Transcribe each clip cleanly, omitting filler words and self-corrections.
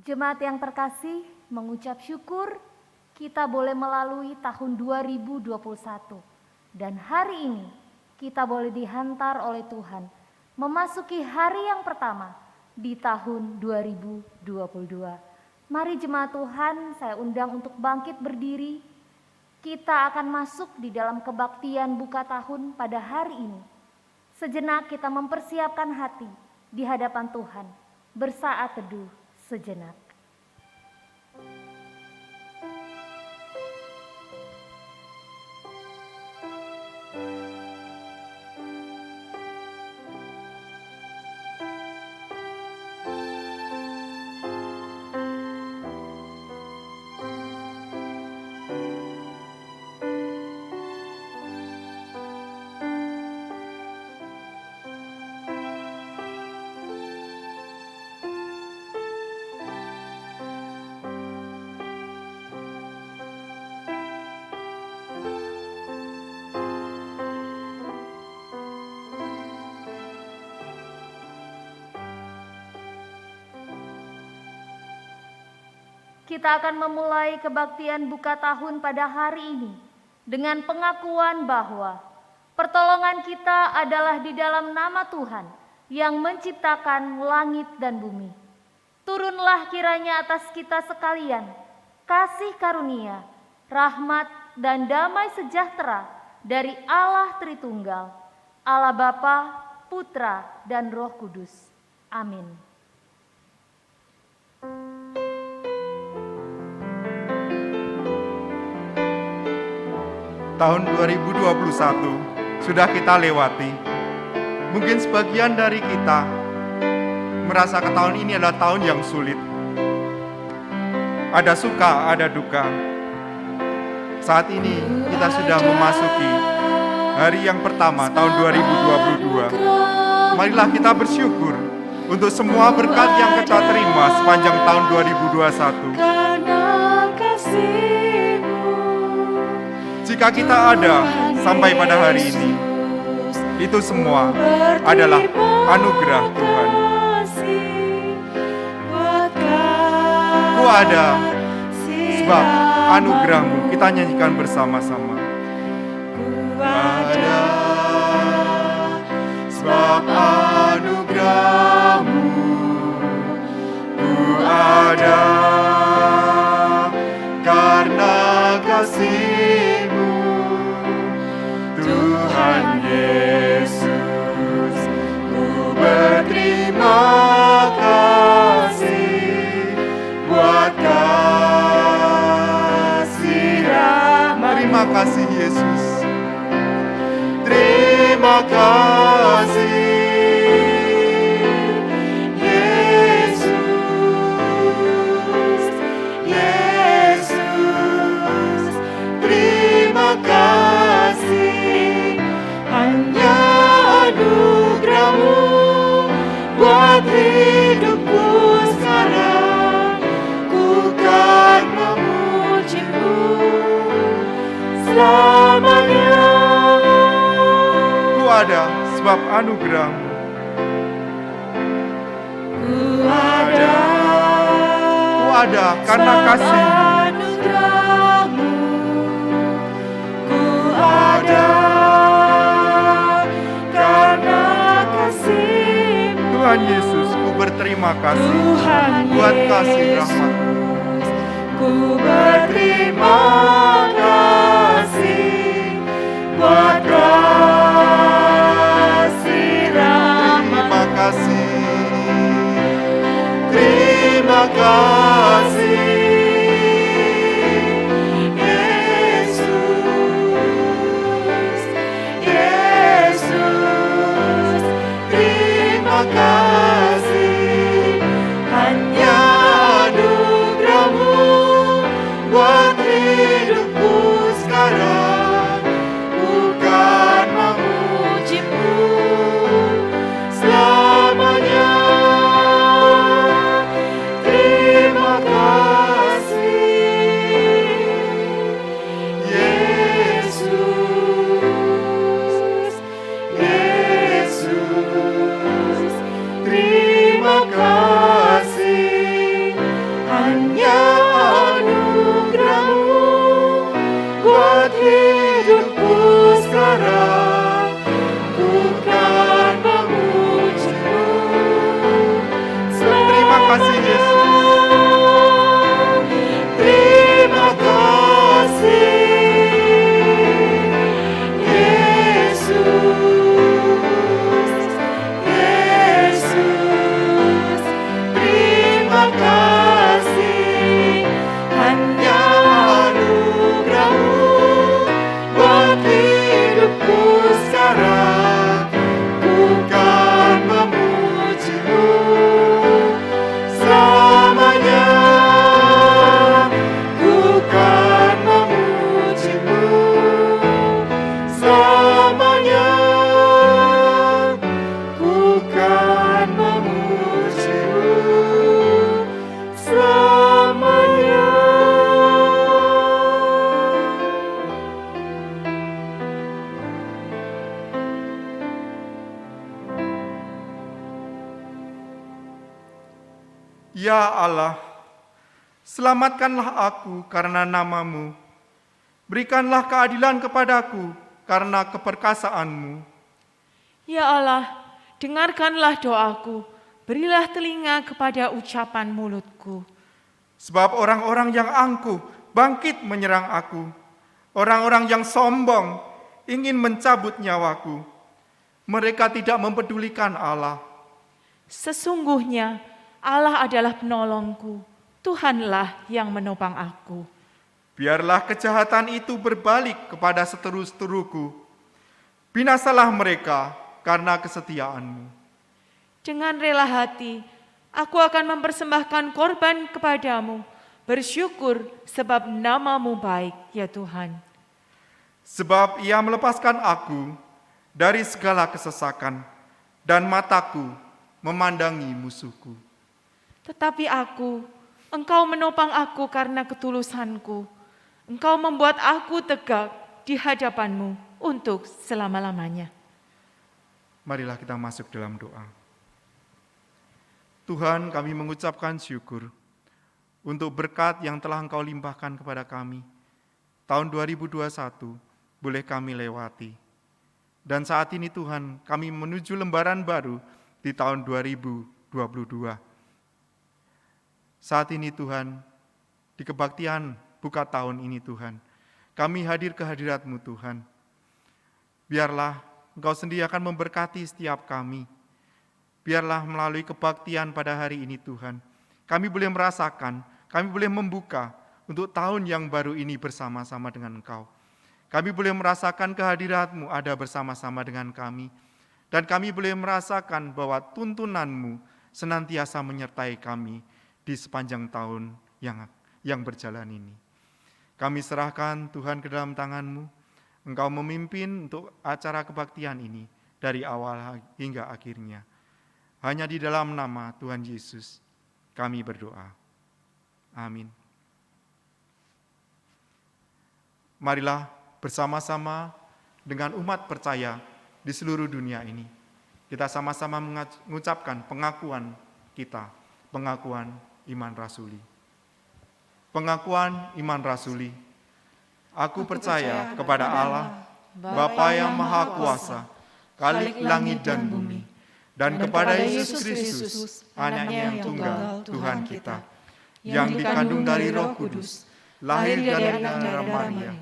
Jemaat yang terkasih, mengucap syukur kita boleh melalui tahun 2021. Dan hari ini kita boleh dihantar oleh Tuhan memasuki hari yang pertama di tahun 2022. Mari jemaat Tuhan, saya undang untuk bangkit berdiri. Kita akan masuk di dalam kebaktian buka tahun pada hari ini. Sejenak kita mempersiapkan hati di hadapan Tuhan, bersaat teduh sejenak. Kita akan memulai kebaktian buka tahun pada hari ini dengan pengakuan bahwa pertolongan kita adalah di dalam nama Tuhan yang menciptakan langit dan bumi. Turunlah kiranya atas kita sekalian kasih karunia, rahmat dan damai sejahtera dari Allah Tritunggal, Allah Bapa, Putra dan Roh Kudus. Amin. Tahun 2021 sudah kita lewati. Mungkin sebagian dari kita merasakan tahun ini adalah tahun yang sulit. Ada suka, ada duka. Saat ini kita sudah memasuki hari yang pertama tahun 2022. Marilah kita bersyukur untuk semua berkat yang kita terima sepanjang tahun 2021. Jika kita ada sampai pada hari ini, itu semua adalah anugerah Tuhan. Ku ada sebab anugerah-Mu. Kita nyanyikan bersama-sama. Ku ada sebab anugerah-Mu. Ku ada karena kasih-Mu. Tuhan Yesus, ku berterima kasih buat kasih rahmat. Terima kasih Yesus. Terima kasih Yesus. Yesus, terima kasih. Hanya anugerah-Mu buat hidupku sekarang. Ku kan memuji-Mu selamanya. Ku ada sebab anugerah-Mu. Ku ada karena kasih-Mu. Ku ada karena kasih-Mu. Tuhan Yesus, ku berterima kasih buat kasih rahmat-Mu. Ku berterima kasih buat kasih rahmat. Terima kasih. Terima kasih Yesus. Yesus, terima kasih. Hanya anugerah-Mu buat hidupku sekarang. Ku kan memuji-Mu selamanya. Terima Terima kasih, Yesus, Yesus. Terima kasih, hanya anugerah-Mu buat hidupku sekarang. Ku kan memuji-Mu selamanya. Ku kan memuji-Mu selamanya. Ku kan memuji-Mu selamanya. Ya Allah, selamatkanlah aku karena nama-Mu. Berikanlah keadilan kepadaku karena keperkasaan-Mu. Ya Allah, dengarkanlah doaku, berilah telinga kepada ucapan mulutku. Sebab orang-orang yang angkuh bangkit menyerang aku. Orang-orang yang sombong ingin mencabut nyawaku. Mereka tidak mempedulikan Allah. Sesungguhnya Allah adalah penolongku, Tuhanlah yang menopang aku. Biarlah kejahatan itu berbalik kepada seteru-seteruku. Binasalah mereka karena kesetiaan-Mu. Dengan rela hati, aku akan mempersembahkan korban kepadamu, bersyukur sebab nama-Mu baik, ya Tuhan. Sebab Ia melepaskan aku dari segala kesesakan, dan mataku memandangi musuhku. Tetapi Engkau menopang aku karena ketulusanku. Engkau membuat aku tegak di hadapan-Mu untuk selama-lamanya. Marilah kita masuk dalam doa. Tuhan, kami mengucapkan syukur untuk berkat yang telah Engkau limpahkan kepada kami. Tahun 2021 boleh kami lewati. Dan saat ini Tuhan, kami menuju lembaran baru di tahun 2022. Saat ini Tuhan, di kebaktian buka tahun ini Tuhan, kami hadir ke hadirat-Mu Tuhan. Biarlah Engkau sendiri akan memberkati setiap kami. Biarlah melalui kebaktian pada hari ini Tuhan, kami boleh merasakan, kami boleh membuka untuk tahun yang baru ini bersama-sama dengan Engkau. Kami boleh merasakan kehadirat-Mu ada bersama-sama dengan kami. Dan kami boleh merasakan bahwa tuntunan-Mu senantiasa menyertai kami di sepanjang tahun yang berjalan ini. Kami serahkan Tuhan ke dalam tangan-Mu. Engkau memimpin untuk acara kebaktian ini dari awal hingga akhirnya. Hanya di dalam nama Tuhan Yesus kami berdoa. Amin. Marilah bersama-sama dengan umat percaya di seluruh dunia ini, kita sama-sama mengucapkan pengakuan kita, pengakuan iman rasuli. Pengakuan iman rasuli. Aku percaya kepada Allah, Bapa yang Maha Kuasa, Khalik langit dan bumi, dan kepada Yesus Kristus, Anaknya yang tunggal, Tuhan kita, yang dikandung dari Roh Kudus, lahir dari darah Maria,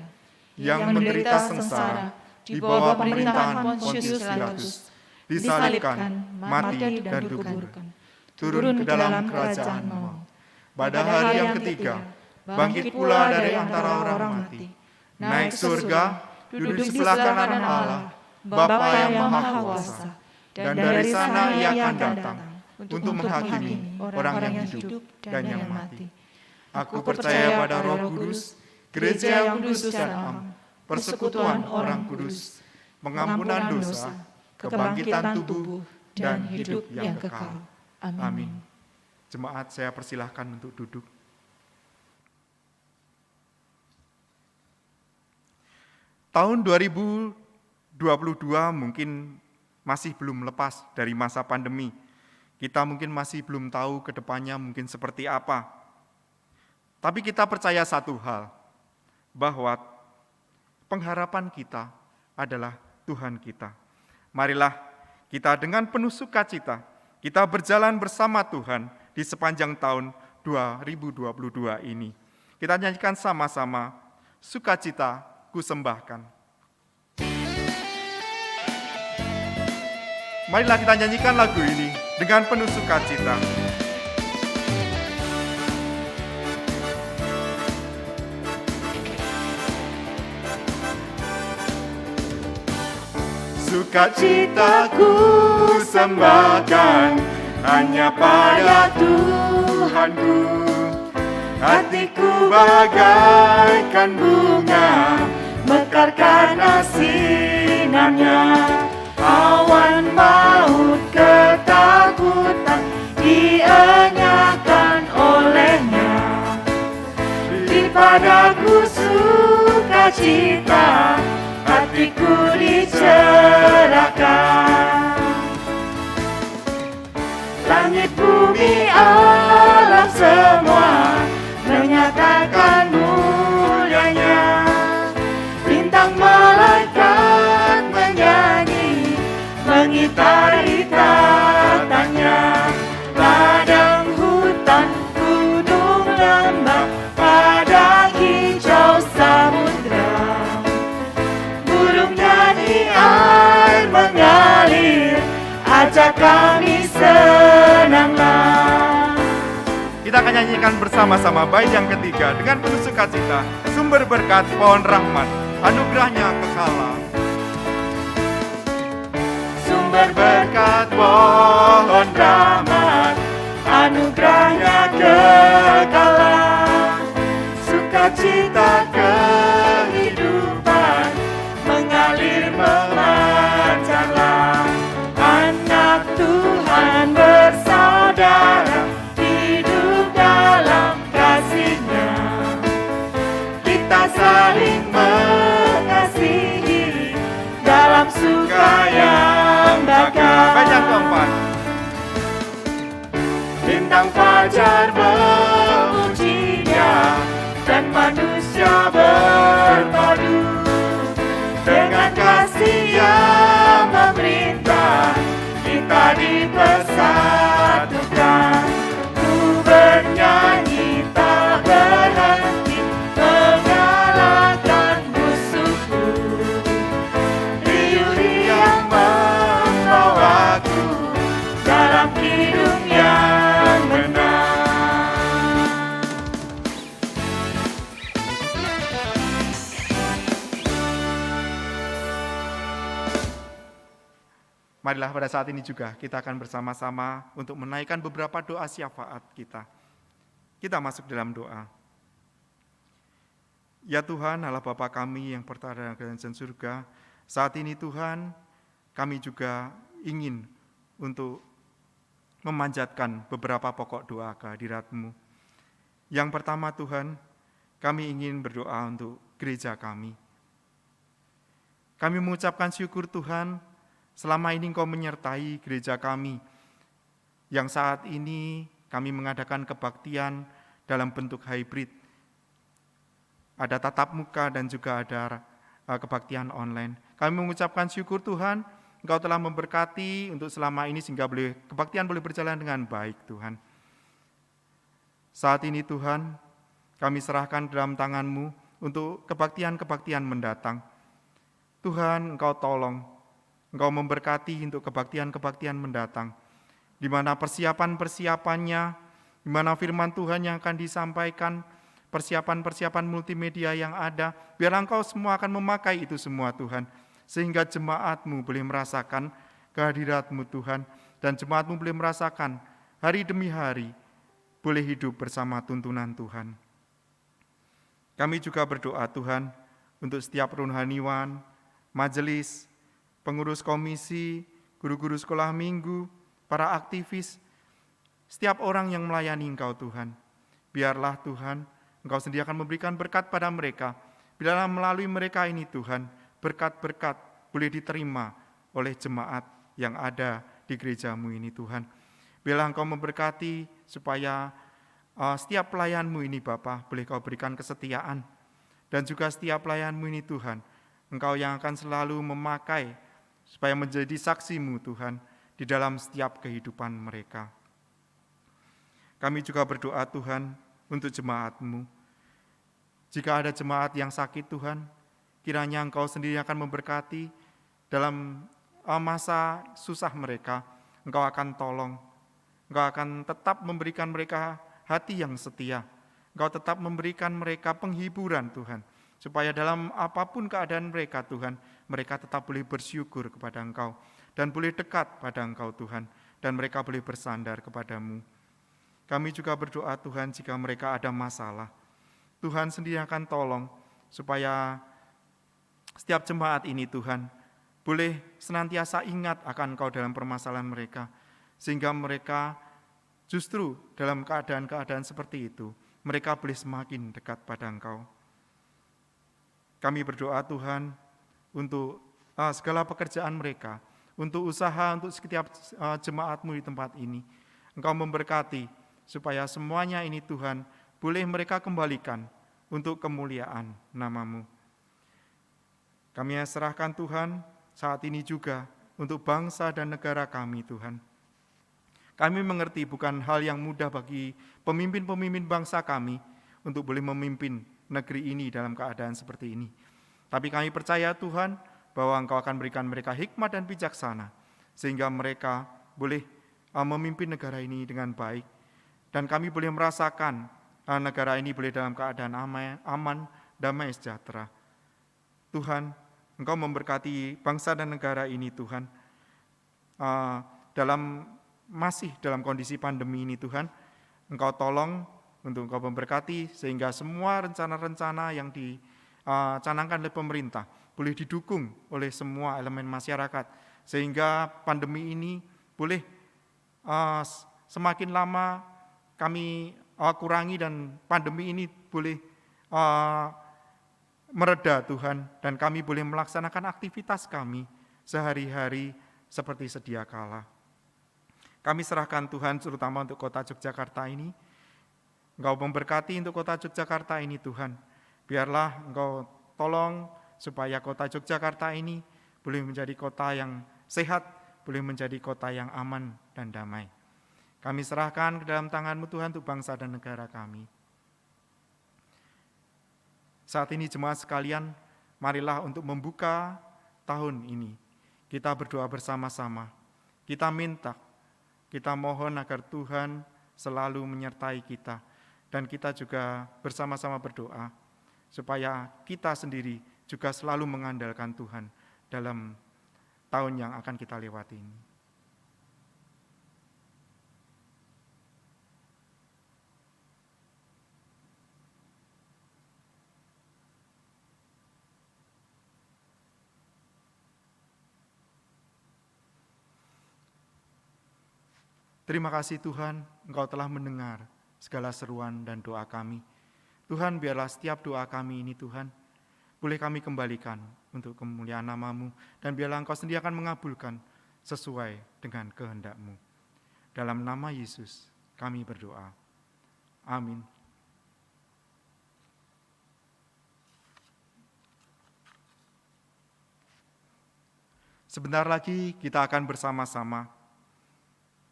yang menderita sengsara di bawah pemerintahan Pontius Pilatus, disalibkan, mati dan dikuburkan, turun ke dalam kerajaan maut. Pada hari yang ketiga, bangkit pula dari antara orang mati, naik surga, duduk di sebelah kanan Allah, Bapa yang Maha Kuasa, dan dari sana Ia akan datang untuk menghakimi orang yang hidup dan yang mati. Aku percaya pada Roh Kudus, gereja yang kudus dan am, persekutuan orang kudus, pengampunan dosa, kebangkitan tubuh, dan hidup yang kekal. Amin. Jemaat, saya persilahkan untuk duduk. Tahun 2022 mungkin masih belum lepas dari masa pandemi. Kita mungkin masih belum tahu ke depannya mungkin seperti apa. Tapi kita percaya satu hal, bahwa pengharapan kita adalah Tuhan kita. Marilah kita dengan penuh sukacita, kita berjalan bersama Tuhan di sepanjang tahun 2022 ini. Kita nyanyikan sama-sama, sukacita ku sembahkan. Marilah kita nyanyikan lagu ini dengan penuh sukacita. Sukacitaku sembahkan hanya pada Tuhanku. Hatiku bagaikan bunga mekar karena sinarnya. Awan maut ketakutan dienyahkan olehnya. Di padaku sukacita, hatiku dicerahkan. Langit bumi alam semua menyatakan mulianya. Bintang malaikat menyanyi mengitari tatanya. Ladang hutan gunung lembah padang hijau samudra. Burung nyanyi air mengalir, ajak kami senanglah. Kita akan nyanyikan bersama-sama bait yang ketiga dengan penuh sukacita. Sumber berkat pohon rahmat, anugerahnya kekala. Sumber berkat pohon rahmat, anugerahnya kekala. Sukacita kehidupan mengalir memancarlah. Anak Tuhan bersaudara hidup dalam kasih-Nya. Kita saling mengasihi dalam suka yang bakal. Bait yang keempat. Bintang fajar memujinya dan manusia berpadu dengan kasih yang memerintah. Kita dipersatukan. Ku bernyanyi tak berhenti mengalahkan musuhku. Riuh yang membawaku dalam hidup yang benar. Marilah pada saat ini juga kita akan bersama-sama untuk menaikkan beberapa doa syafaat kita. Kita masuk dalam doa. Ya Tuhan, Allah Bapa kami yang berada dalam kerajaan surga, saat ini Tuhan, kami juga ingin untuk memanjatkan beberapa pokok doa kehadirat-Mu. Yang pertama Tuhan, kami ingin berdoa untuk gereja kami. Kami mengucapkan syukur Tuhan, selama ini Engkau menyertai gereja kami, yang saat ini kami mengadakan kebaktian dalam bentuk hybrid. Ada tatap muka dan juga ada kebaktian online. Kami mengucapkan syukur Tuhan, Engkau telah memberkati untuk selama ini sehingga kebaktian boleh berjalan dengan baik Tuhan. Saat ini Tuhan, kami serahkan dalam tangan-Mu untuk kebaktian-kebaktian mendatang. Tuhan, Engkau tolong, Engkau memberkati untuk kebaktian-kebaktian mendatang, di mana persiapan-persiapannya, di mana firman Tuhan yang akan disampaikan, persiapan-persiapan multimedia yang ada, biar Engkau semua akan memakai itu semua Tuhan, sehingga jemaat-Mu boleh merasakan kehadirat-Mu Tuhan, dan jemaat-Mu boleh merasakan hari demi hari, boleh hidup bersama tuntunan Tuhan. Kami juga berdoa Tuhan, untuk setiap rohaniwan, majelis, pengurus komisi, guru-guru sekolah minggu, para aktivis, setiap orang yang melayani Engkau Tuhan. Biarlah Tuhan, Engkau sendiri akan memberikan berkat pada mereka. Biarlah melalui mereka ini Tuhan, berkat-berkat boleh diterima oleh jemaat yang ada di gereja-Mu ini Tuhan. Biarlah Engkau memberkati supaya setiap pelayan-Mu ini Bapa, boleh Kau berikan kesetiaan. Dan juga setiap pelayan-Mu ini Tuhan, Engkau yang akan selalu memakai supaya menjadi saksi-Mu Tuhan di dalam setiap kehidupan mereka. Kami juga berdoa Tuhan untuk jemaat-Mu. Jika ada jemaat yang sakit Tuhan, kiranya Engkau sendiri akan memberkati dalam masa susah mereka. Engkau akan tolong, Engkau akan tetap memberikan mereka hati yang setia. Engkau tetap memberikan mereka penghiburan Tuhan, supaya dalam apapun keadaan mereka Tuhan, mereka tetap boleh bersyukur kepada Engkau, dan boleh dekat pada Engkau Tuhan, dan mereka boleh bersandar kepadamu. Kami juga berdoa Tuhan jika mereka ada masalah, Tuhan sendiri akan tolong, supaya setiap jemaat ini Tuhan, boleh senantiasa ingat akan Engkau dalam permasalahan mereka, sehingga mereka justru dalam keadaan-keadaan seperti itu, mereka boleh semakin dekat pada Engkau. Kami berdoa Tuhan untuk segala pekerjaan mereka, untuk usaha, untuk setiap jemaat-Mu di tempat ini. Engkau memberkati supaya semuanya ini Tuhan boleh mereka kembalikan untuk kemuliaan nama-Mu. Kami serahkan Tuhan saat ini juga untuk bangsa dan negara kami Tuhan. Kami mengerti bukan hal yang mudah bagi pemimpin-pemimpin bangsa kami untuk boleh memimpin negeri ini dalam keadaan seperti ini. Tapi kami percaya Tuhan bahwa Engkau akan berikan mereka hikmat dan bijaksana, sehingga mereka boleh memimpin negara ini dengan baik. Dan kami boleh merasakan negara ini boleh dalam keadaan aman, damai, sejahtera. Tuhan, Engkau memberkati bangsa dan negara ini Tuhan. Masih dalam kondisi pandemi ini Tuhan, Engkau tolong untuk Engkau memberkati sehingga semua rencana-rencana yang dicanangkan oleh pemerintah boleh didukung oleh semua elemen masyarakat, sehingga pandemi ini boleh semakin lama kami kurangi dan pandemi ini boleh mereda Tuhan, dan kami boleh melaksanakan aktivitas kami sehari-hari seperti sedia kala. Kami serahkan Tuhan terutama untuk kota Yogyakarta ini. Engkau memberkati untuk kota Yogyakarta ini Tuhan. Biarlah Engkau tolong supaya kota Yogyakarta ini boleh menjadi kota yang sehat, boleh menjadi kota yang aman dan damai. Kami serahkan ke dalam tangan-Mu Tuhan untuk bangsa dan negara kami. Saat ini jemaat sekalian, marilah untuk membuka tahun ini. Kita berdoa bersama-sama. Kita minta, kita mohon agar Tuhan selalu menyertai kita. Dan kita juga bersama-sama berdoa supaya kita sendiri juga selalu mengandalkan Tuhan dalam tahun yang akan kita lewati ini. Terima kasih Tuhan, Engkau telah mendengar segala seruan dan doa kami. Tuhan, biarlah setiap doa kami ini Tuhan, boleh kami kembalikan untuk kemuliaan nama-Mu, dan biarlah Engkau sendiri akan mengabulkan sesuai dengan kehendak-Mu. Dalam nama Yesus kami berdoa. Amin. Sebentar lagi kita akan bersama-sama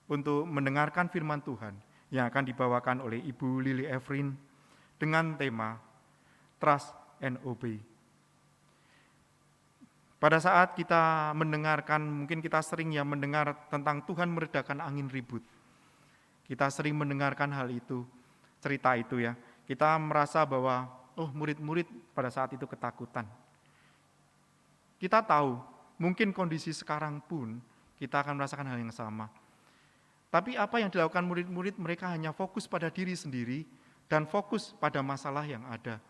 untuk mendengarkan firman Tuhan yang akan dibawakan oleh Ibu Lili Efrin dengan tema Trust and Obey. Pada saat kita mendengarkan, mungkin kita sering ya mendengar tentang Tuhan meredakan angin ribut. Kita sering mendengarkan hal itu, cerita itu ya. Kita merasa bahwa, murid-murid pada saat itu ketakutan. Kita tahu, mungkin kondisi sekarang pun kita akan merasakan hal yang sama. Tapi apa yang dilakukan murid-murid, mereka hanya fokus pada diri sendiri dan fokus pada masalah yang ada.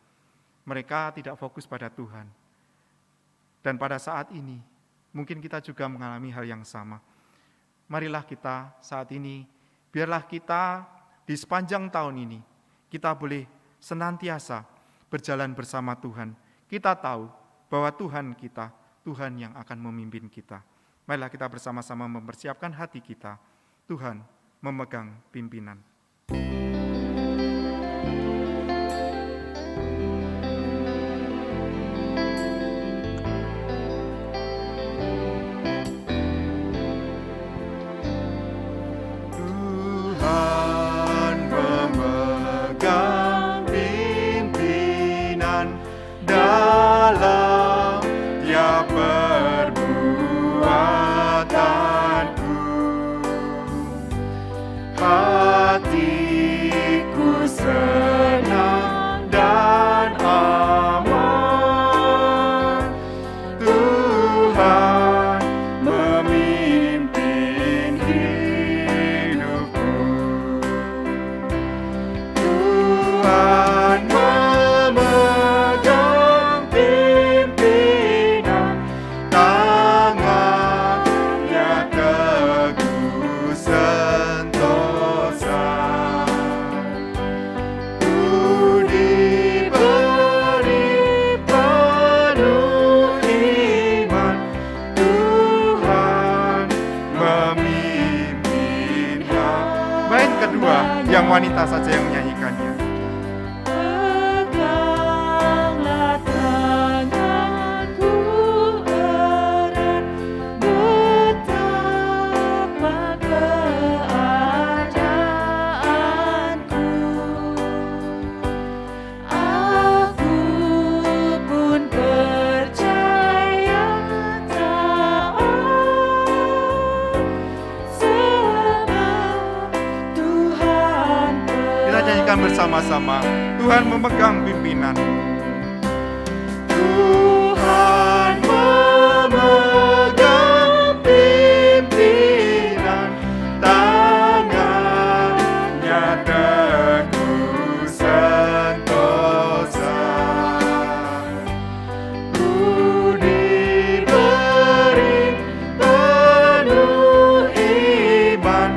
Mereka tidak fokus pada Tuhan. Dan pada saat ini, mungkin kita juga mengalami hal yang sama. Marilah kita saat ini, biarlah kita di sepanjang tahun ini, kita boleh senantiasa berjalan bersama Tuhan. Kita tahu bahwa Tuhan kita, Tuhan yang akan memimpin kita. Marilah kita bersama-sama mempersiapkan hati kita. Tuhan memegang pimpinan. Tuhan menyanyikannya. Peganglah tanganku erat, betapa keadaanku. Aku pun percaya taat, sebab Tuhan Kita nyanyikan bersama-sama. Tuhan memegang pimpinan. Tuhan memegang pimpinan, tangannya teguh sentosa. Ku diberi penuh iman,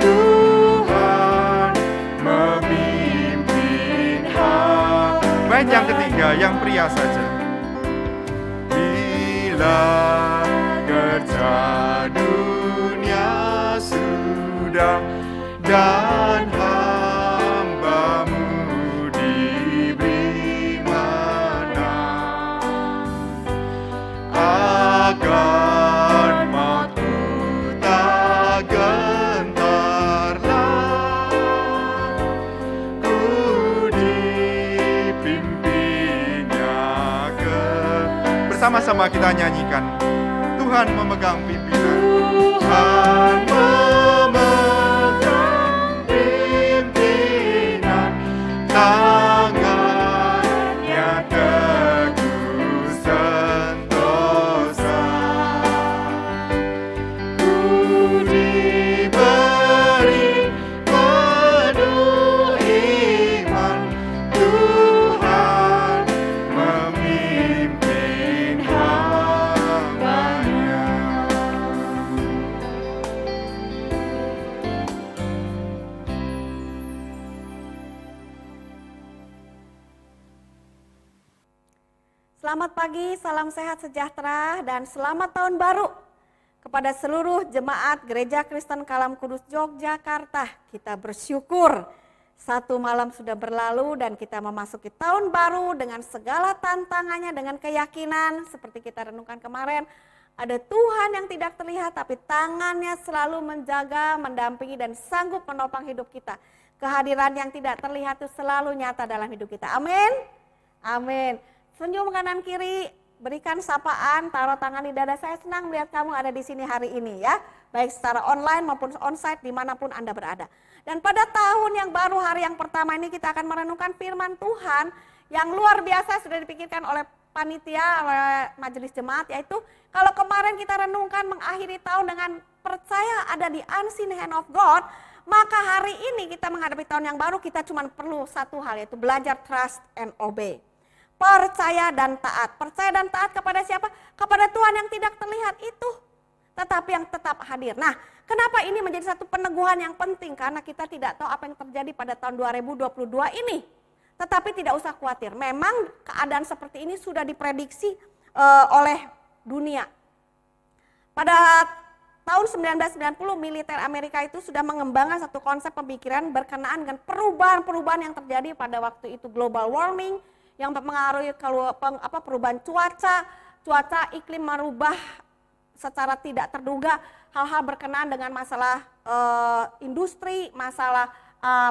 Tuhan memimpin hati. Bait yang ketiga, yang pria saja. Bila kerja dunia sudah dan hamba-Mu diberi menang, akan mautku tak gentarlah, ku dipimpinnya ke. Bersama-sama kita nyanyikan. Tuhan memegang pimpinan. Tuhan memegang pimpinan, tangannya teguh sentosa. Ku diberi penuh iman, Tuhan memimpin hamba-Nya. Selamat pagi, salam sehat sejahtera, dan selamat tahun baru kepada seluruh jemaat Gereja Kristen Kalam Kudus Yogyakarta. Kita bersyukur satu malam sudah berlalu dan kita memasuki tahun baru dengan segala tantangannya, dengan keyakinan seperti kita renungkan kemarin. Ada Tuhan yang tidak terlihat tapi tangannya selalu menjaga, mendampingi dan sanggup menopang hidup kita. Kehadiran yang tidak terlihat itu selalu nyata dalam hidup kita. Amin. Amin. Senyum kanan kiri, berikan sapaan, taruh tangan di dada. Saya senang melihat kamu ada di sini hari ini ya. Baik secara online maupun onsite dimanapun Anda berada. Dan pada tahun yang baru, hari yang pertama ini kita akan merenungkan firman Tuhan yang luar biasa sudah dipikirkan oleh panitia, oleh majelis jemaat. Yaitu kalau kemarin kita renungkan mengakhiri tahun dengan percaya ada di unseen hand of God. Maka hari ini kita menghadapi tahun yang baru, kita cuma perlu satu hal, yaitu belajar trust and obey. Percaya dan taat. Percaya dan taat kepada siapa? Kepada Tuhan yang tidak terlihat itu, tetapi yang tetap hadir. Nah, kenapa ini menjadi satu peneguhan yang penting? Karena kita tidak tahu apa yang terjadi pada tahun 2022 ini. Tetapi tidak usah khawatir. Memang keadaan seperti ini sudah diprediksi oleh dunia. Pada tahun 1990 militer Amerika itu sudah mengembangkan satu konsep pemikiran berkenaan dengan perubahan-perubahan yang terjadi pada waktu itu, global warming, yang mempengaruhi perubahan cuaca iklim merubah secara tidak terduga, hal-hal berkenaan dengan masalah industri, masalah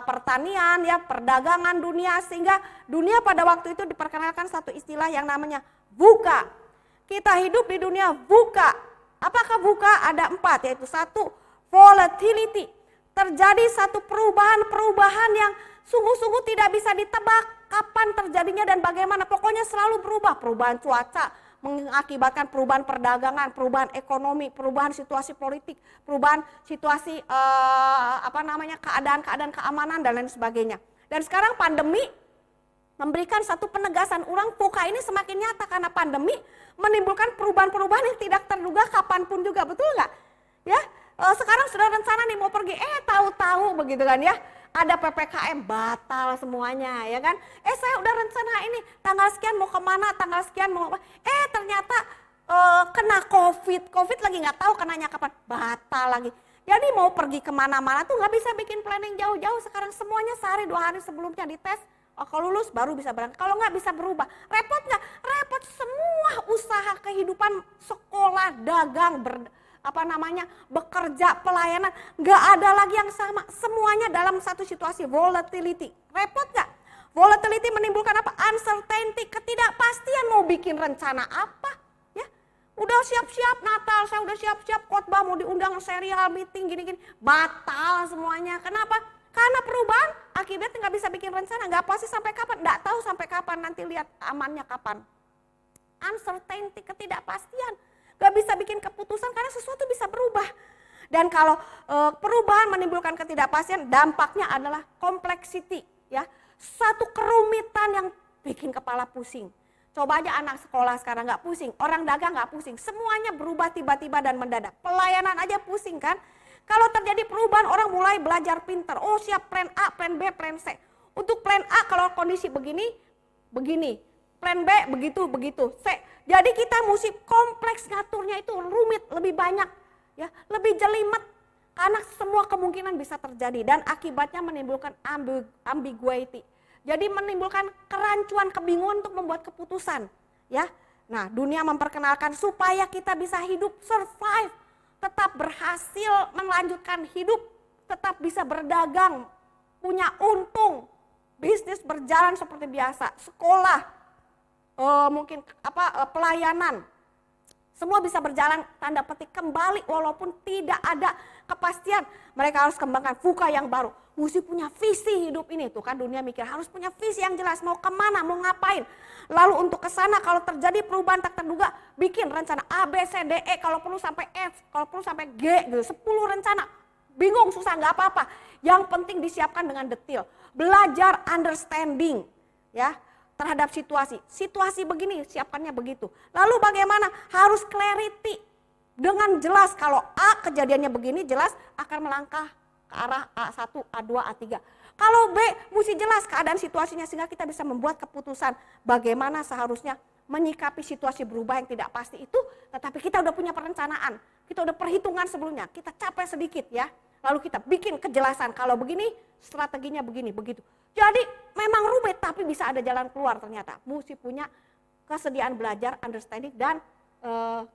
pertanian, ya, perdagangan dunia, sehingga dunia pada waktu itu diperkenalkan satu istilah yang namanya VUCA. Kita hidup di dunia VUCA. Apakah VUCA? Ada 4, yaitu 1, volatility. Terjadi satu perubahan-perubahan yang sungguh-sungguh tidak bisa ditebak kapan terjadinya dan bagaimana. Pokoknya selalu berubah. Perubahan cuaca mengakibatkan perubahan perdagangan, perubahan ekonomi, perubahan situasi politik, perubahan situasi keadaan-keadaan keamanan dan lain sebagainya. Dan sekarang pandemi memberikan satu penegasan, ulang VUCA ini semakin nyata karena pandemi menimbulkan perubahan-perubahan yang tidak terduga kapanpun juga, betul nggak? Ya, sekarang sudah rencana nih mau pergi, tahu-tahu begitu kan ya, ada PPKM batal semuanya ya kan. Saya udah rencana ini tanggal sekian mau kemana, tanggal sekian mau apa, ternyata kena COVID lagi nggak tahu kenanya kapan, batal lagi. Jadi mau pergi kemana-mana tuh nggak bisa bikin planning jauh-jauh. Sekarang semuanya sehari 2 hari sebelumnya dites. Oh, kalau lulus baru bisa berangkat. Kalau nggak bisa berubah. Repot nggak? Repot. Semua usaha kehidupan, sekolah, dagang, bekerja, pelayanan, nggak ada lagi yang sama. Semuanya dalam satu situasi volatility. Repot nggak? Volatility menimbulkan apa? Uncertainty, ketidakpastian. Mau bikin rencana apa? Ya, udah siap-siap Natal, saya udah siap-siap khotbah, mau diundang serial meeting gini-gini, batal semuanya. Kenapa? Karena perubahan, akibatnya nggak bisa bikin rencana, nggak pasti sampai kapan, nggak tahu sampai kapan, nanti lihat amannya kapan. Uncertainty, ketidakpastian. Gak bisa bikin keputusan karena sesuatu bisa berubah. Dan kalau perubahan menimbulkan ketidakpastian, dampaknya adalah complexity, ya. Satu kerumitan yang bikin kepala pusing. Coba aja anak sekolah sekarang nggak pusing, orang dagang nggak pusing, semuanya berubah tiba-tiba dan mendadak. Pelayanan aja pusing kan? Kalau terjadi perubahan, orang mulai belajar pintar. Oh, siap plan A, plan B, plan C. Untuk plan A kalau kondisi begini, begini. Plan B begitu, C. Jadi kita mesti kompleks ngaturnya itu rumit, lebih banyak, ya, lebih jelimet. Karena semua kemungkinan bisa terjadi dan akibatnya menimbulkan ambiguity. Jadi menimbulkan kerancuan, kebingungan untuk membuat keputusan, ya. Nah, dunia memperkenalkan supaya kita bisa hidup, survive, tetap berhasil melanjutkan hidup, tetap bisa berdagang, punya untung, bisnis berjalan seperti biasa, sekolah, mungkin pelayanan, semua bisa berjalan tanda petik kembali walaupun tidak ada kepastian. Mereka harus kembangkan VUCA yang baru, mesti punya visi hidup ini. Tuh kan dunia mikir harus punya visi yang jelas, mau kemana, mau ngapain. Lalu untuk ke sana kalau terjadi perubahan tak terduga, bikin rencana A, B, C, D, E, kalau perlu sampai F, kalau perlu sampai G, gitu, 10 rencana. Bingung, susah, nggak apa-apa. Yang penting disiapkan dengan detail. Belajar understanding, ya, terhadap situasi begini, siapkannya begitu. Lalu bagaimana? Harus clarity, dengan jelas kalau A kejadiannya begini jelas akan melangkah ke arah A1, A2, A3. Kalau B mesti jelas keadaan situasinya sehingga kita bisa membuat keputusan bagaimana seharusnya menyikapi situasi berubah yang tidak pasti itu, tetapi kita udah punya perencanaan, kita udah perhitungan sebelumnya, kita capek sedikit ya. Lalu kita bikin kejelasan kalau begini strateginya begini, begitu. Jadi memang rumit tapi bisa ada jalan keluar ternyata. Mesti punya kesediaan belajar, understanding dan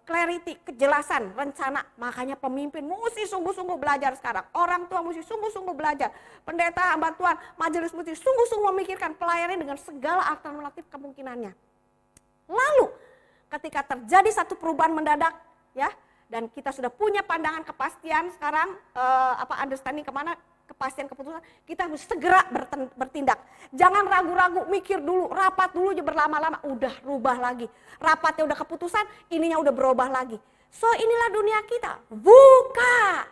clarity, kejelasan, rencana. Makanya pemimpin mesti sungguh-sungguh belajar sekarang. Orang tua mesti sungguh-sungguh belajar. Pendeta, hamba Tuhan, majelis mesti sungguh-sungguh memikirkan pelayanan dengan segala alternatif kemungkinannya. Lalu ketika terjadi satu perubahan mendadak ya, dan kita sudah punya pandangan kepastian sekarang, understanding kemana, kepastian keputusan, kita harus segera bertindak. Jangan ragu-ragu, mikir dulu, rapat dulu aja berlama-lama, udah rubah lagi. Rapatnya udah keputusan, ininya udah berubah lagi. So inilah dunia kita, VUCA.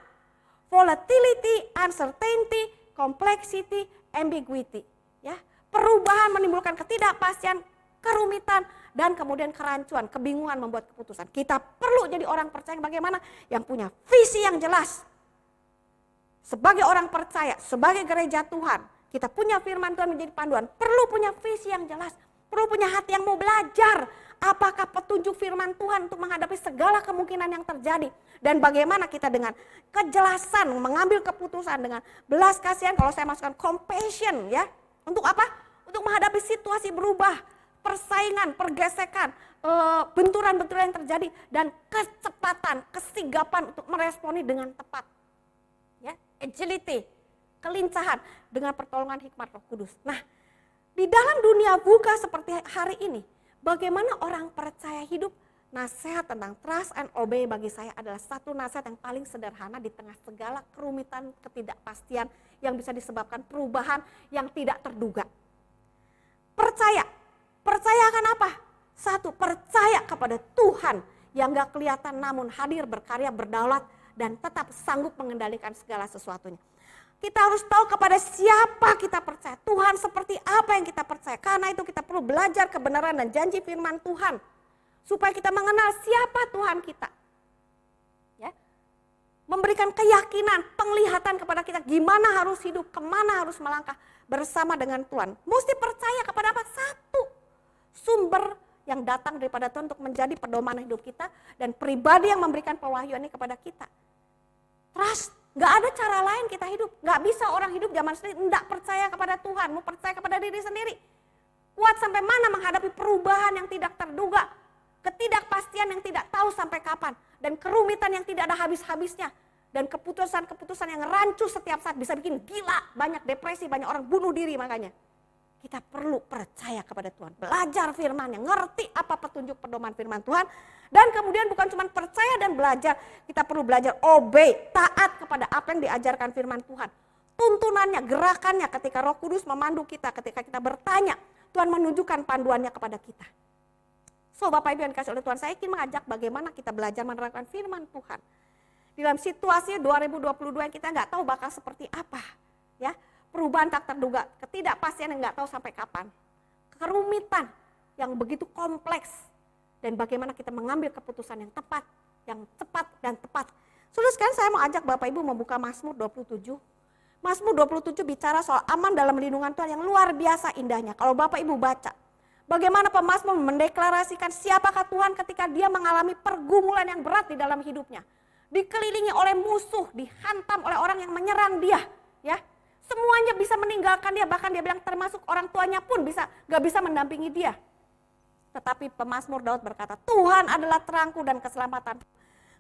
Volatility, uncertainty, complexity, ambiguity. Ya, perubahan menimbulkan ketidakpastian, kerumitan, dan kemudian kerancuan, kebingungan membuat keputusan. Kita perlu jadi orang percaya bagaimana yang punya visi yang jelas. Sebagai orang percaya, sebagai gereja Tuhan, kita punya firman Tuhan menjadi panduan, perlu punya visi yang jelas, perlu punya hati yang mau belajar. Apakah petunjuk firman Tuhan untuk menghadapi segala kemungkinan yang terjadi. Dan bagaimana kita dengan kejelasan mengambil keputusan dengan belas kasihan, kalau saya masukkan compassion ya. Untuk apa? Untuk menghadapi situasi berubah, persaingan, pergesekan, benturan-benturan yang terjadi. Dan kecepatan, kesigapan untuk meresponi dengan tepat. Ya, agility, kelincahan dengan pertolongan hikmat Roh Kudus. Nah, di dalam dunia VUCA seperti hari ini, bagaimana orang percaya hidup? Nasihat tentang trust and obey bagi saya adalah satu nasihat yang paling sederhana di tengah segala kerumitan, ketidakpastian yang bisa disebabkan perubahan yang tidak terduga. Percaya akan apa? Satu, percaya kepada Tuhan yang gak kelihatan namun hadir, berkarya, berdaulat, dan tetap sanggup mengendalikan segala sesuatunya. Kita harus tahu kepada siapa kita percaya. Tuhan seperti apa yang kita percaya. Karena itu kita perlu belajar kebenaran dan janji firman Tuhan. Supaya kita mengenal siapa Tuhan kita. Ya, memberikan keyakinan, penglihatan kepada kita. Gimana harus hidup, kemana harus melangkah bersama dengan Tuhan. Mesti percaya kepada apa? Satu, sumber yang datang daripada Tuhan untuk menjadi pedoman hidup kita. Dan pribadi yang memberikan pewahyuan ini kepada kita. Trust, Nggak ada cara lain kita hidup. Nggak bisa orang hidup zaman sendiri nggak percaya kepada Tuhan, mau percaya kepada diri sendiri. Kuat sampai mana menghadapi perubahan yang tidak terduga, ketidakpastian yang tidak tahu sampai kapan, dan kerumitan yang tidak ada habis-habisnya, dan keputusan-keputusan yang rancu setiap saat bisa bikin gila, banyak depresi, banyak orang bunuh diri. Makanya kita perlu percaya kepada Tuhan, belajar firman-Nya, ngerti apa petunjuk pedoman firman Tuhan, dan kemudian bukan cuma percaya dan belajar, kita perlu belajar obey, taat kepada apa yang diajarkan firman Tuhan. Tuntunannya, gerakannya ketika Roh Kudus memandu kita, ketika kita bertanya, Tuhan menunjukkan panduannya kepada kita. So Bapak Ibu yang dikasih oleh Tuhan, saya ingin mengajak bagaimana kita belajar menerapkan firman Tuhan. Dalam situasi 2022 yang kita nggak tahu bakal seperti apa. Ya, perubahan tak terduga, ketidakpastian yang nggak tahu sampai kapan. Kerumitan yang begitu kompleks. Dan bagaimana kita mengambil keputusan yang tepat, yang cepat dan tepat. Saudara sekalian, saya mau ajak Bapak Ibu membuka Mazmur 27. Mazmur 27 bicara soal aman dalam lindungan Tuhan yang luar biasa indahnya. Kalau Bapak Ibu baca, bagaimana pemazmur mendeklarasikan siapakah Tuhan ketika dia mengalami pergumulan yang berat di dalam hidupnya. Dikelilingi oleh musuh, dihantam oleh orang yang menyerang dia. Ya, semuanya bisa meninggalkan dia, bahkan dia bilang termasuk orang tuanya pun gak bisa mendampingi dia. Tetapi pemazmur Daud berkata, Tuhan adalah terangku dan keselamatan.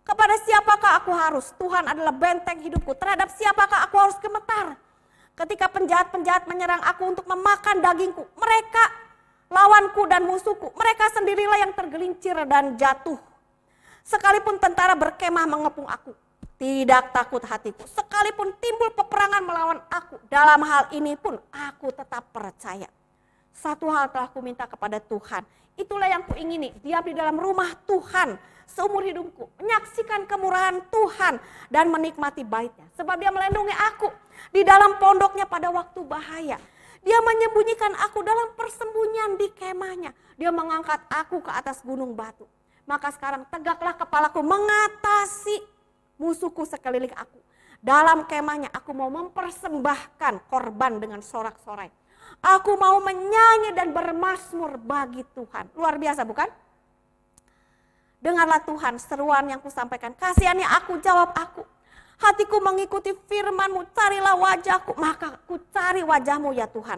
Kepada siapakah aku harus? Tuhan adalah benteng hidupku. Terhadap siapakah aku harus gemetar? Ketika penjahat-penjahat menyerang aku untuk memakan dagingku, mereka lawanku dan musuhku, mereka sendirilah yang tergelincir dan jatuh. Sekalipun tentara berkemah mengepung aku, tidak takut hatiku. Sekalipun timbul peperangan melawan aku, dalam hal ini pun aku tetap percaya. Satu hal telah kuminta kepada Tuhan, itulah yang kuingini, diam di dalam rumah Tuhan seumur hidupku, menyaksikan kemurahan Tuhan dan menikmati baitnya. Sebab dia melindungi aku di dalam pondoknya pada waktu bahaya. Dia menyembunyikan aku dalam persembunyian di kemahnya. Dia mengangkat aku ke atas gunung batu. Maka sekarang tegaklah kepalaku mengatasi musuhku sekeliling aku. Dalam kemahnya aku mau mempersembahkan korban dengan sorak-sorai. Aku mau menyanyi dan bermazmur bagi Tuhan. Luar biasa bukan? Dengarlah Tuhan seruan yang kusampaikan. Kasihani aku, jawab aku. Hatiku mengikuti firman-Mu, carilah wajahku. Maka ku cari wajah-Mu ya Tuhan.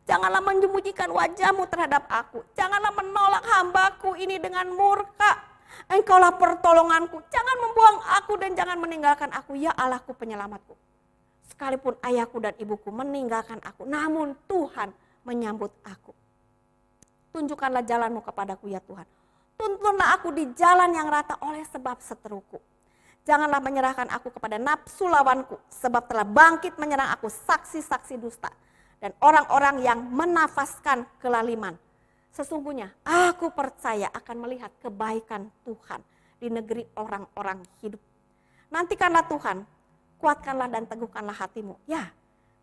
Janganlah menyembunyikan wajah-Mu terhadap aku. Janganlah menolak hamba-Ku ini dengan murka. Engkaulah pertolonganku. Jangan membuang aku dan jangan meninggalkan aku. Ya Allahku penyelamatku. Sekalipun ayahku dan ibuku meninggalkan aku, namun Tuhan menyambut aku. Tunjukkanlah jalan-Mu kepadaku ya Tuhan. Tuntunlah aku di jalan yang rata oleh sebab seteruku. Janganlah menyerahkan aku kepada nafsu lawanku, sebab telah bangkit menyerang aku saksi-saksi dusta dan orang-orang yang menafaskan kelaliman. Sesungguhnya aku percaya akan melihat kebaikan Tuhan di negeri orang-orang hidup. Nantikanlah Tuhan, kuatkanlah dan teguhkanlah hatimu. Ya,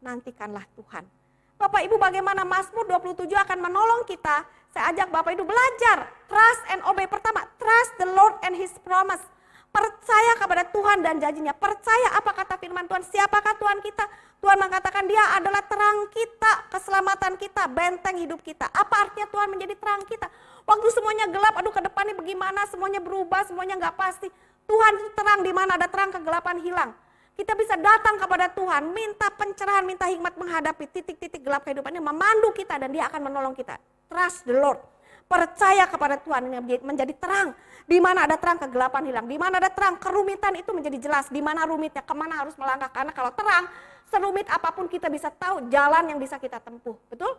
nantikanlah Tuhan. Bapak Ibu, bagaimana Mazmur 27 akan menolong kita? Saya ajak Bapak Ibu belajar. Trust and obey. Pertama, trust the Lord and His promise. Percaya kepada Tuhan dan janjinya. Percaya apa kata firman Tuhan. Siapakah Tuhan kita? Tuhan mengatakan dia adalah terang kita, keselamatan kita, benteng hidup kita. Apa artinya Tuhan menjadi terang kita? Waktu semuanya gelap, aduh ke depan ini bagaimana, semuanya berubah, semuanya gak pasti. Tuhan itu terang, di mana ada terang kegelapan hilang. Kita bisa datang kepada Tuhan, minta pencerahan, minta hikmat menghadapi titik-titik gelap kehidupan ini, memandu kita dan dia akan menolong kita. Trust the Lord. Percaya kepada Tuhan yang menjadi terang. Di mana ada terang kegelapan hilang, di mana ada terang kerumitan itu menjadi jelas. Di mana rumitnya, kemana harus melangkah. Karena kalau terang, serumit apapun kita bisa tahu jalan yang bisa kita tempuh. Betul?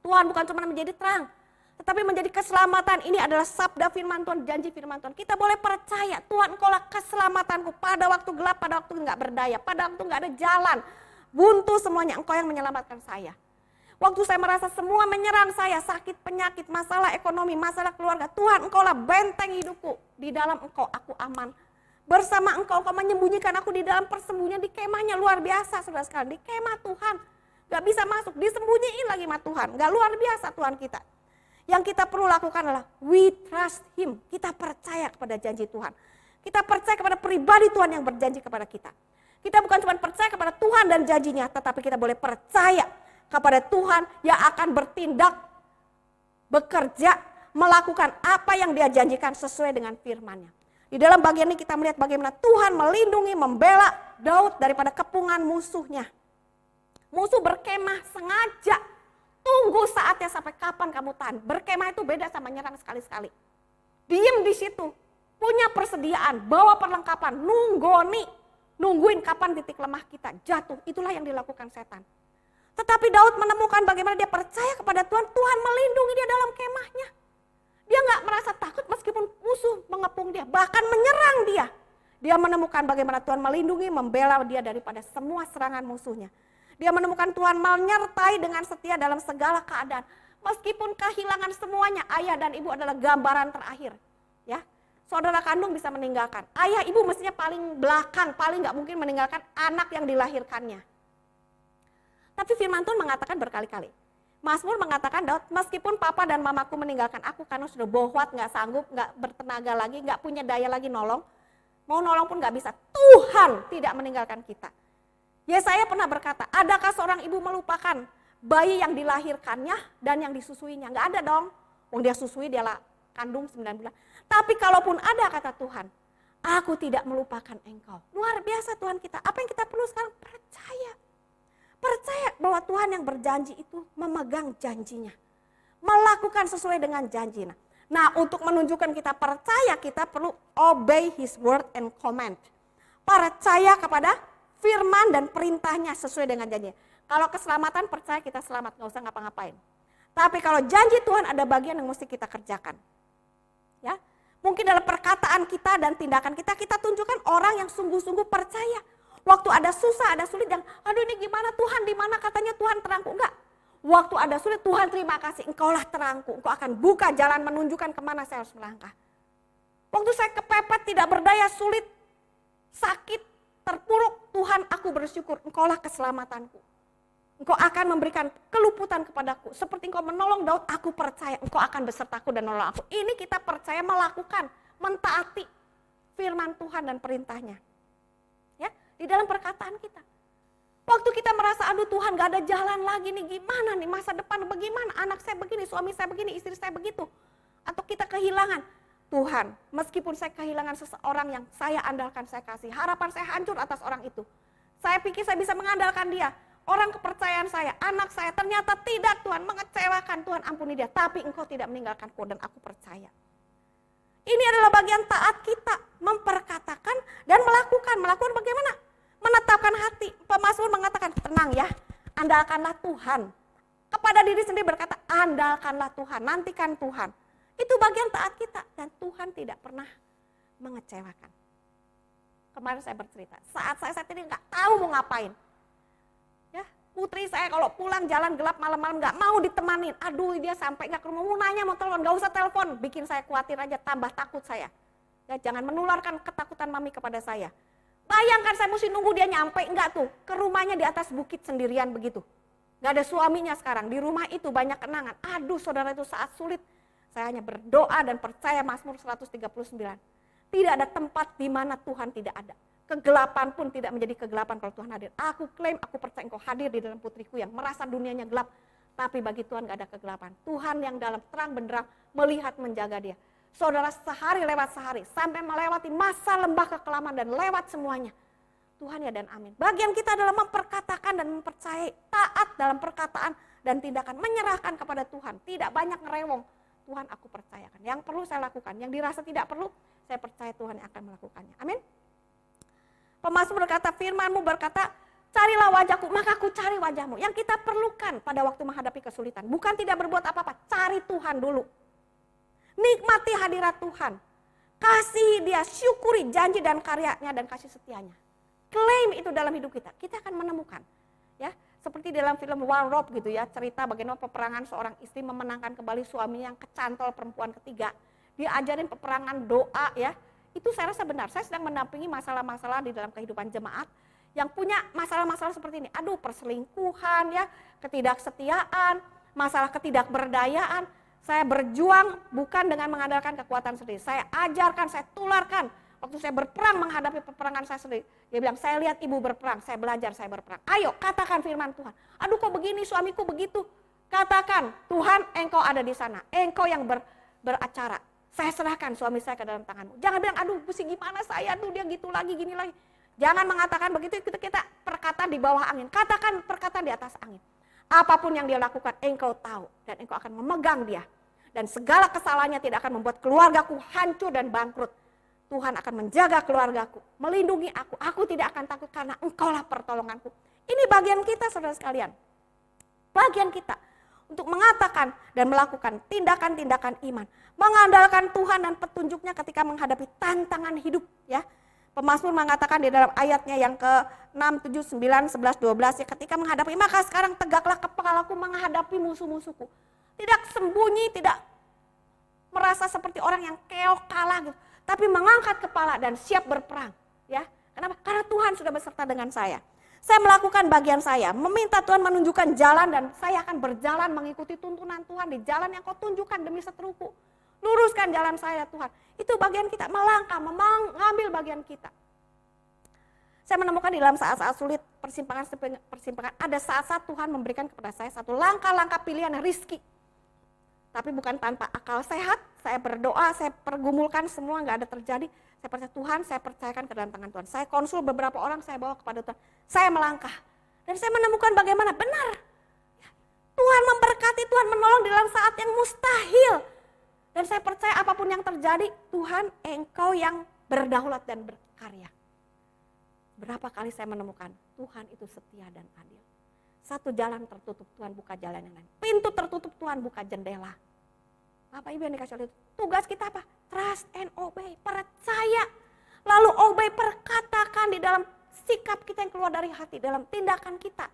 Tuhan bukan cuma menjadi terang, tetapi menjadi keselamatan. Ini adalah sabda firman Tuhan, janji firman Tuhan. Kita boleh percaya, Tuhan Engkaulah keselamatanku pada waktu gelap, pada waktu enggak berdaya, pada waktu enggak ada jalan. Buntu semuanya, Engkau yang menyelamatkan saya. Waktu saya merasa semua menyerang saya, sakit, penyakit, masalah ekonomi, masalah keluarga. Tuhan Engkaulah benteng hidupku, di dalam Engkau aku aman. Bersama Engkau, Engkau menyembunyikan aku di dalam persembunyian di kemahnya. Luar biasa saudara sekalian, di kemah Tuhan. Gak bisa masuk, disembunyiin lagi sama Tuhan. Gak luar biasa Tuhan kita. Yang kita perlu lakukan adalah we trust Him. Kita percaya kepada janji Tuhan. Kita percaya kepada pribadi Tuhan yang berjanji kepada kita. Kita bukan cuma percaya kepada Tuhan dan janjinya, tetapi kita boleh percaya kepada Tuhan yang akan bertindak, bekerja, melakukan apa yang Dia janjikan sesuai dengan firman-Nya. Di dalam bagian ini kita melihat bagaimana Tuhan melindungi, membela Daud daripada kepungan musuhnya. Musuh berkemah sengaja. Tunggu saatnya sampai kapan kamu tahan. Berkemah itu beda sama nyerang sekali-sekali. Diem di situ. Punya persediaan, bawa perlengkapan, nungguin kapan titik lemah kita jatuh. Itulah yang dilakukan setan. Tetapi Daud menemukan bagaimana dia percaya kepada Tuhan. Tuhan melindungi dia dalam kemahnya. Dia gak merasa takut meskipun musuh mengepung dia. Bahkan menyerang dia. Dia menemukan bagaimana Tuhan melindungi, membela dia daripada semua serangan musuhnya. Dia menemukan Tuhan menyertai dengan setia dalam segala keadaan. Meskipun kehilangan semuanya, ayah dan ibu adalah gambaran terakhir. Ya, saudara kandung bisa meninggalkan. Ayah ibu mestinya paling belakang, paling gak mungkin meninggalkan anak yang dilahirkannya. Tapi firman Tuhan mengatakan berkali-kali. Mazmur mengatakan, Daud, meskipun papa dan mamaku meninggalkan aku karena sudah bohwat, gak sanggup, gak bertenaga lagi, gak punya daya lagi nolong. Mau nolong pun gak bisa. Tuhan tidak meninggalkan kita. Yesaya pernah berkata, adakah seorang ibu melupakan bayi yang dilahirkannya dan yang disusuinya? Gak ada dong. Wong dia susui, dia kandung 9 bulan. Tapi kalaupun ada, kata Tuhan, aku tidak melupakan engkau. Luar biasa Tuhan kita. Apa yang kita perlu sekarang? Percaya. Percaya bahwa Tuhan yang berjanji itu memegang janjinya. Melakukan sesuai dengan janjinya. Nah, untuk menunjukkan kita percaya, kita perlu obey His word and command. Percaya kepada firman dan perintahnya sesuai dengan janjinya. Kalau keselamatan, percaya kita selamat, gak usah ngapa-ngapain. Tapi kalau janji Tuhan ada bagian yang mesti kita kerjakan. Ya, mungkin dalam perkataan kita dan tindakan kita, kita tunjukkan orang yang sungguh-sungguh percaya. Waktu ada susah, ada sulit, yang aduh ini gimana Tuhan, di mana katanya Tuhan terangku. Enggak. Waktu ada sulit, Tuhan terima kasih, engkaulah terangku. Engkau akan buka jalan menunjukkan kemana saya harus melangkah. Waktu saya kepepet, tidak berdaya, sulit, sakit, terpuruk, Tuhan aku bersyukur, engkaulah keselamatanku. Engkau akan memberikan keluputan kepadaku. Seperti engkau menolong Daud, aku percaya engkau akan besertaku dan menolong aku. Ini kita percaya melakukan, mentaati firman Tuhan dan perintahnya. Ya, di dalam perkataan kita. Waktu kita merasa aduh Tuhan gak ada jalan lagi nih, gimana nih masa depan bagaimana, anak saya begini, suami saya begini, istri saya begitu. Atau kita kehilangan. Tuhan, meskipun saya kehilangan seseorang yang saya andalkan, saya kasih. Harapan saya hancur atas orang itu. Saya pikir saya bisa mengandalkan dia. Orang kepercayaan saya, anak saya, ternyata tidak Tuhan, mengecewakan. Tuhan ampuni dia, tapi engkau tidak meninggalkanku dan aku percaya. Ini adalah bagian taat kita, memperkatakan dan melakukan. Melakukan bagaimana? Menetapkan hati. Pemazmur mengatakan, tenang ya, andalkanlah Tuhan. Kepada diri sendiri berkata, andalkanlah Tuhan, nantikan Tuhan. Itu bagian taat kita dan Tuhan tidak pernah mengecewakan. Kemarin saya bercerita, saat saya ini nggak tahu mau ngapain. Ya, putri saya kalau pulang jalan gelap malam-malam nggak mau ditemanin. Aduh dia sampai nggak ke rumah, mau nanya mau telepon, nggak usah telepon, bikin saya khawatir aja, tambah takut saya. Ya, jangan menularkan ketakutan mami kepada saya. Bayangkan saya mesti nunggu dia nyampe, enggak tuh, ke rumahnya di atas bukit sendirian begitu. Gak ada suaminya sekarang, di rumah itu banyak kenangan. Aduh saudara itu saat sulit, saya hanya berdoa dan percaya Mazmur 139. Tidak ada tempat di mana Tuhan tidak ada. Kegelapan pun tidak menjadi kegelapan kalau Tuhan hadir. Aku klaim, aku percaya engkau hadir di dalam putriku yang merasa dunianya gelap. Tapi bagi Tuhan gak ada kegelapan. Tuhan yang dalam terang benderang melihat menjaga dia. Saudara sehari lewat sehari, sampai melewati masa lembah kekelaman dan lewat semuanya. Tuhan ya dan amin. Bagian kita adalah memperkatakan dan mempercayai, taat dalam perkataan dan tindakan, menyerahkan kepada Tuhan. Tidak banyak ngerewong, Tuhan aku percayakan. Yang perlu saya lakukan, yang dirasa tidak perlu, saya percaya Tuhan yang akan melakukannya. Amin. Pemazmur berkata, firman-Mu berkata, carilah wajahku, maka aku cari wajah-Mu. Yang kita perlukan pada waktu menghadapi kesulitan, bukan tidak berbuat apa-apa, cari Tuhan dulu. Nikmati hadirat Tuhan. Kasihi dia, syukuri janji dan karyanya dan kasih setianya. Klaim itu dalam hidup kita. Kita akan menemukan. Ya, seperti dalam film War Rob gitu ya, cerita bagaimana peperangan seorang istri memenangkan kembali suaminya yang kecantol perempuan ketiga. Dia ajarin peperangan doa ya. Itu saya rasa benar. Saya sedang mendampingi masalah-masalah di dalam kehidupan jemaat yang punya masalah-masalah seperti ini. Aduh, perselingkuhan ya, ketidaksetiaan, masalah ketidakberdayaan. Saya berjuang bukan dengan mengandalkan kekuatan sendiri. Saya ajarkan, saya tularkan. Waktu saya berperang menghadapi peperangan saya sendiri. Dia bilang, saya lihat ibu berperang, saya belajar, saya berperang. Ayo katakan firman Tuhan. Aduh kok begini, suamiku begitu. Katakan, Tuhan engkau ada di sana. Engkau yang beracara. Saya serahkan suami saya ke dalam tanganmu. Jangan bilang, aduh pusing gimana saya, aduh dia gitu lagi, gini lagi. Jangan mengatakan begitu kita perkataan di bawah angin. Katakan perkataan di atas angin. Apapun yang dia lakukan, engkau tahu. Dan engkau akan memegang dia. Dan segala kesalahannya tidak akan membuat keluargaku hancur dan bangkrut. Tuhan akan menjaga keluargaku, melindungi aku. Aku tidak akan takut karena engkaulah pertolonganku. Ini bagian kita, saudara sekalian. Bagian kita untuk mengatakan dan melakukan tindakan-tindakan iman. Mengandalkan Tuhan dan petunjuknya ketika menghadapi tantangan hidup. Ya, Pemazmur mengatakan di dalam ayatnya yang ke-6, 7, 9, 11, 12. Ya, ketika menghadapi, maka sekarang tegaklah kepalaku menghadapi musuh-musuhku. Tidak sembunyi, tidak merasa seperti orang yang keok kalah gitu. Tapi mengangkat kepala dan siap berperang. Ya, kenapa? Karena Tuhan sudah beserta dengan saya. Saya melakukan bagian saya, meminta Tuhan menunjukkan jalan dan saya akan berjalan mengikuti tuntunan Tuhan di jalan yang kau tunjukkan demi seteruku. Luruskan jalan saya Tuhan. Itu bagian kita, melangkah, mengambil bagian kita. Saya menemukan di dalam saat-saat sulit, persimpangan, ada saat-saat Tuhan memberikan kepada saya satu langkah-langkah pilihan yang riski. Tapi bukan tanpa akal sehat, saya berdoa, saya pergumulkan semua, nggak ada terjadi. Saya percaya Tuhan, saya percayakan ke dalam tangan Tuhan. Saya konsul beberapa orang, saya bawa kepada Tuhan. Saya melangkah. Dan saya menemukan bagaimana benar. Tuhan memberkati, Tuhan menolong dalam saat yang mustahil. Dan saya percaya apapun yang terjadi, Tuhan engkau yang berdaulat dan berkarya. Berapa kali saya menemukan Tuhan itu setia dan adil. Satu jalan tertutup, Tuhan buka jalan yang lain. Pintu tertutup, Tuhan buka jendela. Bapak Ibu yang dikasih oleh tugas kita apa? Trust and obey, percaya. Lalu obey, perkatakan di dalam sikap kita yang keluar dari hati, dalam tindakan kita.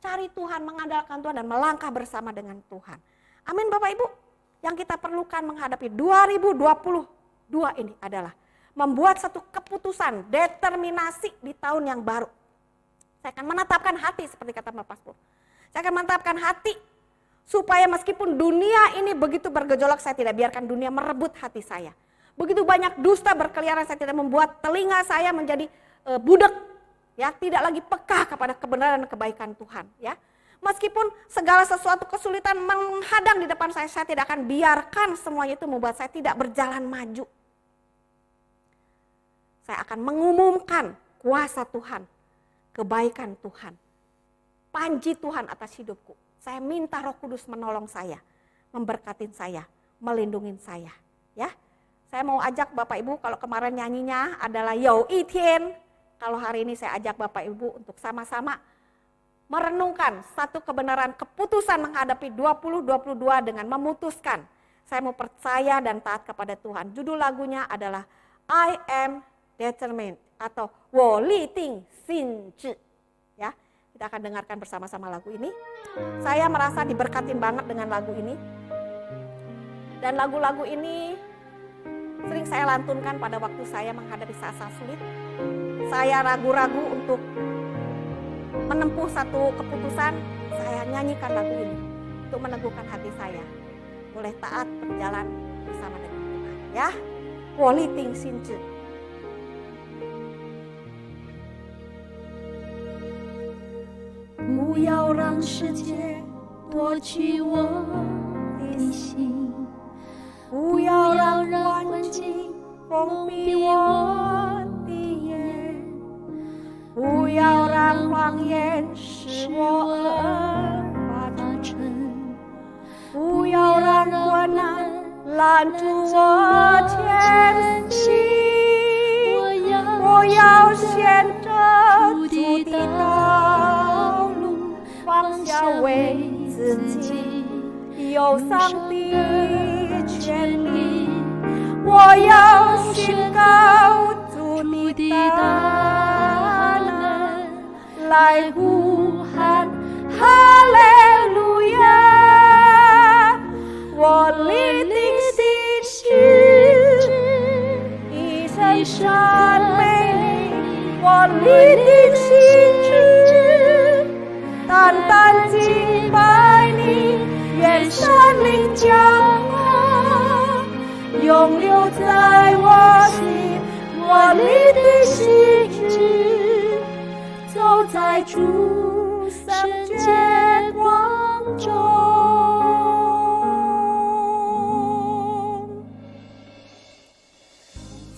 Cari Tuhan, mengandalkan Tuhan dan melangkah bersama dengan Tuhan. Amin Bapak Ibu. Yang kita perlukan menghadapi 2022 ini adalah membuat satu keputusan, determinasi di tahun yang baru. Saya akan menetapkan hati seperti kata Bapak Pastor. Saya akan menetapkan hati supaya meskipun dunia ini begitu bergejolak, saya tidak biarkan dunia merebut hati saya. Begitu banyak dusta berkeliaran, saya tidak membuat telinga saya menjadi budak, ya, tidak lagi peka kepada kebenaran dan kebaikan Tuhan, ya. Meskipun segala sesuatu kesulitan menghadang di depan saya tidak akan biarkan semuanya itu membuat saya tidak berjalan maju. Saya akan mengumumkan kuasa Tuhan, kebaikan Tuhan, panji Tuhan atas hidupku. Saya minta Roh Kudus menolong saya, memberkatin saya, melindungi saya, ya. Saya mau ajak Bapak Ibu, kalau kemarin nyanyinya adalah Yo Itien, kalau hari ini saya ajak Bapak Ibu untuk sama-sama merenungkan satu kebenaran keputusan menghadapi 2022 dengan memutuskan. Saya mau percaya dan taat kepada Tuhan. Judul lagunya adalah I Am Determined atau Wo Li Ting Xin Zhi. Ya, kita akan dengarkan bersama-sama lagu ini. Saya merasa diberkatin banget dengan lagu ini. Dan lagu-lagu ini sering saya lantunkan pada waktu saya menghadapi saat-saat sulit. Saya ragu-ragu untuk menempuh satu keputusan, saya nyanyikan lagu ini untuk meneguhkan hati saya. Boleh taat berjalan bersama dengan Tuhan. Ya, Wo Li Ting Xin Zhi. 不要让世界夺去我的心，不要让环境封闭我的眼，不要让谎言使我而发沉，不要让困难拦住我前行。我要选择主的道路，放下为自己忧伤的权利。我要宣告主的大能，来呼喊哈利路亚。我立定心志，一生赞美你。我立定心志，单单敬拜你，愿生命将我永留在我心。我立定心志，走在主圣洁光中。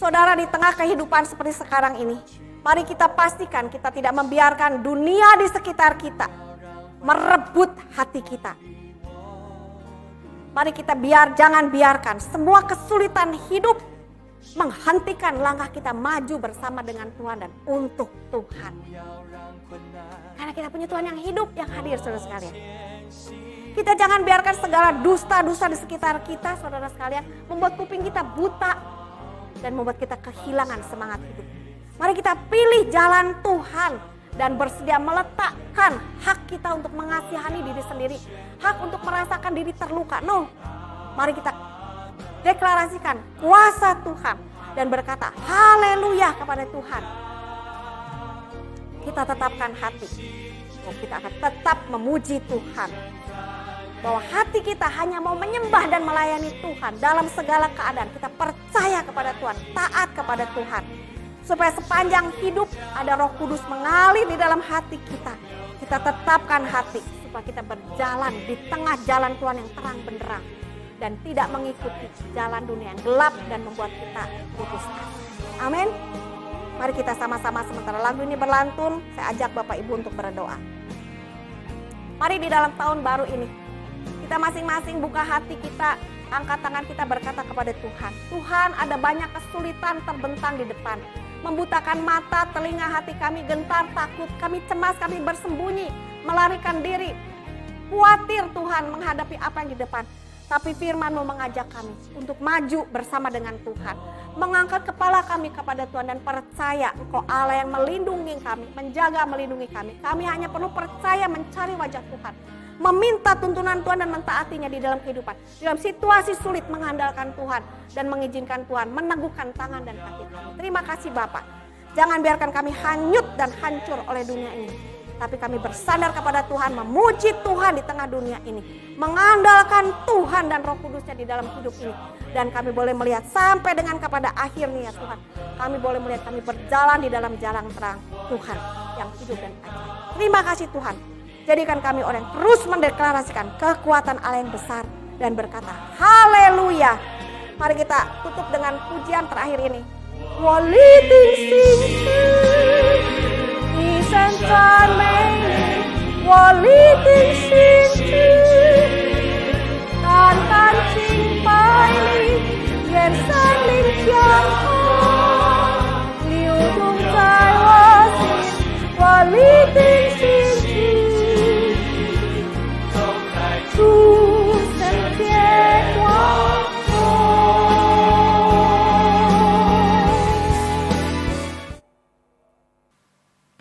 Saudara, di tengah kehidupan seperti sekarang ini, Mari kita pastikan kita tidak membiarkan dunia di sekitar kita merebut hati kita. Mari kita jangan biarkan semua kesulitan hidup menghentikan langkah kita maju bersama dengan Tuhan dan untuk Tuhan. Karena kita punya Tuhan yang hidup, yang hadir, saudara sekalian. Kita jangan biarkan segala dusta-dusta di sekitar kita, saudara sekalian, membuat kuping kita buta dan membuat kita kehilangan semangat hidup. Mari kita pilih jalan Tuhan dan bersedia meletakkan hak kita untuk mengasihani diri sendiri, hak untuk merasakan diri terluka. No, mari kita deklarasikan kuasa Tuhan dan berkata haleluya kepada Tuhan. Kita tetapkan hati, kita akan tetap memuji Tuhan. Bahwa hati kita hanya mau menyembah dan melayani Tuhan dalam segala keadaan. Kita percaya kepada Tuhan, taat kepada Tuhan. Supaya sepanjang hidup ada Roh Kudus mengalir di dalam hati kita. Kita tetapkan hati supaya kita berjalan di tengah jalan Tuhan yang terang benderang. Dan tidak mengikuti jalan dunia yang gelap dan membuat kita putus asa. Amin. Mari kita sama-sama sementara lagu ini berlantun, saya ajak Bapak Ibu untuk berdoa. Mari di dalam tahun baru ini, kita masing-masing buka hati kita, angkat tangan kita berkata kepada Tuhan. Tuhan, ada banyak kesulitan terbentang di depan. Membutakan mata, telinga hati kami gentar, takut, kami cemas, kami bersembunyi, melarikan diri. Khawatir Tuhan menghadapi apa yang di depan. Tapi firman-Mu mengajak kami untuk maju bersama dengan Tuhan. Mengangkat kepala kami kepada Tuhan dan percaya Engkau Allah yang melindungi kami, menjaga melindungi kami. Kami hanya perlu percaya mencari wajah Tuhan. Meminta tuntunan Tuhan dan mentaatinya di dalam kehidupan. Dalam situasi sulit mengandalkan Tuhan dan mengizinkan Tuhan meneguhkan tangan dan kaki kami. Terima kasih Bapak. Jangan biarkan kami hanyut dan hancur oleh dunia ini. Tapi kami bersandar kepada Tuhan, memuji Tuhan di tengah dunia ini. Mengandalkan Tuhan dan Roh Kudusnya di dalam hidup ini. Dan kami boleh melihat sampai dengan kepada akhirnya ya Tuhan. Kami boleh melihat kami berjalan di dalam jalan terang Tuhan yang hidup dan ajaib. Terima kasih Tuhan. Jadikan kami orang yang terus mendeklarasikan kekuatan Allah yang besar. Dan berkata haleluya. Mari kita tutup dengan pujian terakhir ini. Waliting sing sen tan mei wo li ting xin tan tan ching pai li yen san ling jiang ho liu tung zai wo xin wo li ting xin tu sen jie guang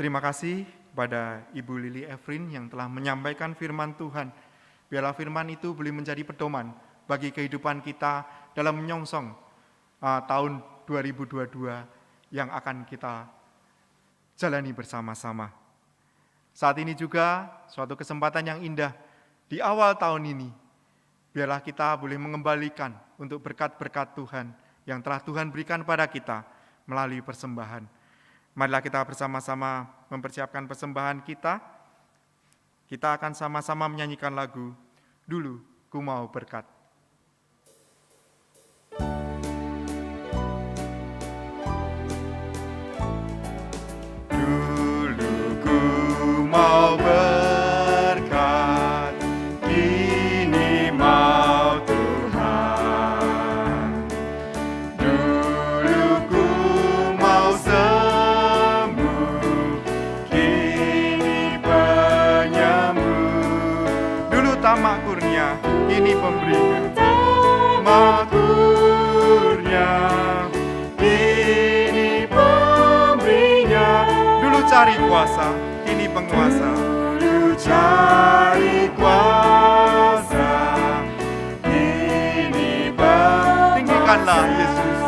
Terima kasih kepada Ibu Lili Efrin yang telah menyampaikan firman Tuhan. Biarlah firman itu boleh menjadi pedoman bagi kehidupan kita dalam menyongsong tahun 2022 yang akan kita jalani bersama-sama. Saat ini juga suatu kesempatan yang indah di awal tahun ini. Biarlah kita boleh mengembalikan untuk berkat-berkat Tuhan yang telah Tuhan berikan pada kita melalui persembahan. Marilah kita bersama-sama mempersiapkan persembahan kita. Kita akan sama-sama menyanyikan lagu Dulu Ku Mau Berkat. Dulu ku mau berkat, kini mau Tuhan. Dulu ku mau tamak kurnia, kini pemberinya. Tamak kurnia, kini pemberinya. Dulu cari kuasa, kini penguasa. Dulu cari kuasa, kini penguasa. Tinggikanlah Yesus.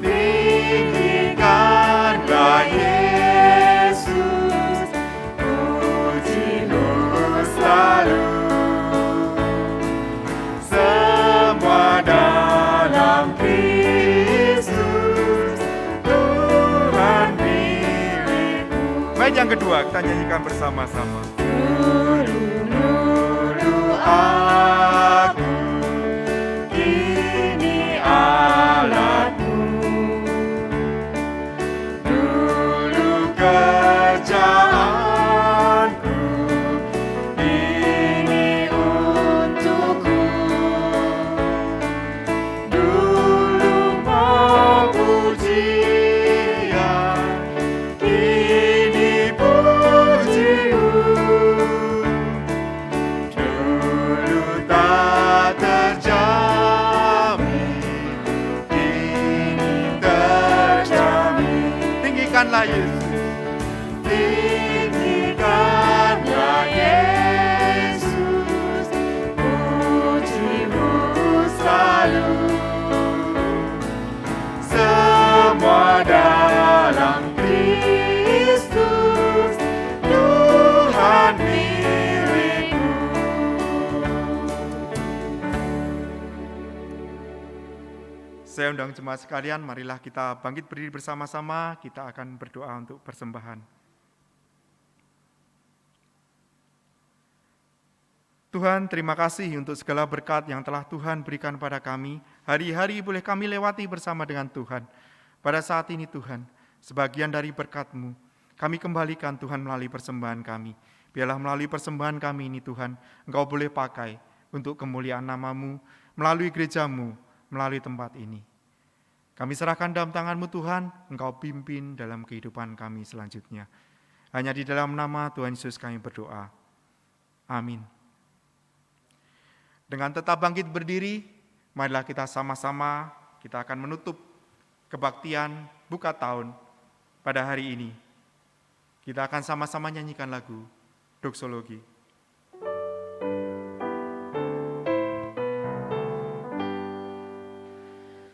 Tinggikanlah Yesus. Puji-Mu selalu, semua dalam Kristus, Tuhan milikku. Baik, yang kedua kita nyanyikan bersama-sama. Dulu aku, kini alatmu. Saya undang jemaat sekalian, marilah kita bangkit berdiri bersama-sama, kita akan berdoa untuk persembahan. Tuhan, terima kasih untuk segala berkat yang telah Tuhan berikan pada kami. Hari-hari boleh kami lewati bersama dengan Tuhan. Pada saat ini Tuhan, sebagian dari berkat-Mu, kami kembalikan Tuhan melalui persembahan kami. Biarlah melalui persembahan kami ini Tuhan, Engkau boleh pakai untuk kemuliaan nama-Mu, melalui gereja-Mu, melalui tempat ini. Kami serahkan dalam tangan-Mu Tuhan, Engkau pimpin dalam kehidupan kami selanjutnya. Hanya di dalam nama Tuhan Yesus kami berdoa. Amin. Dengan tetap bangkit berdiri, marilah kita sama-sama, kita akan menutup kebaktian buka tahun pada hari ini. Kita akan sama-sama nyanyikan lagu doksologi.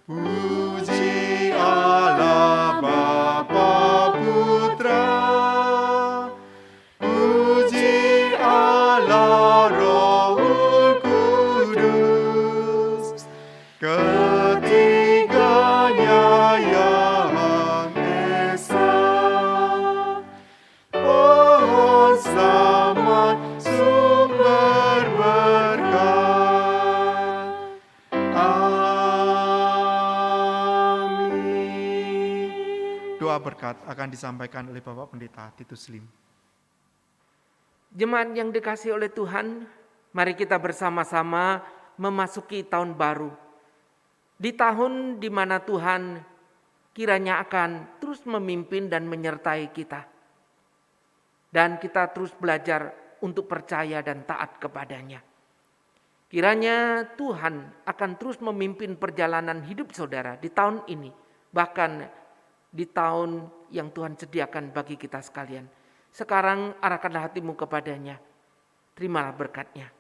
Puji Allah Bapa Putra, puji Allah Rohul Kudus, ketiganya yang esa, pohon selamat sumber berkah. Amin. Doa berkat akan disampaikan oleh Bapak Pendeta Titus Lim. Jemaat yang dikasihi oleh Tuhan, mari kita bersama-sama memasuki tahun baru. Di tahun di mana Tuhan kiranya akan terus memimpin dan menyertai kita. Dan kita terus belajar untuk percaya dan taat kepadanya. Kiranya Tuhan akan terus memimpin perjalanan hidup saudara di tahun ini. Bahkan di tahun yang Tuhan sediakan bagi kita sekalian. Sekarang arahkanlah hatimu kepadanya. Terimalah berkatnya.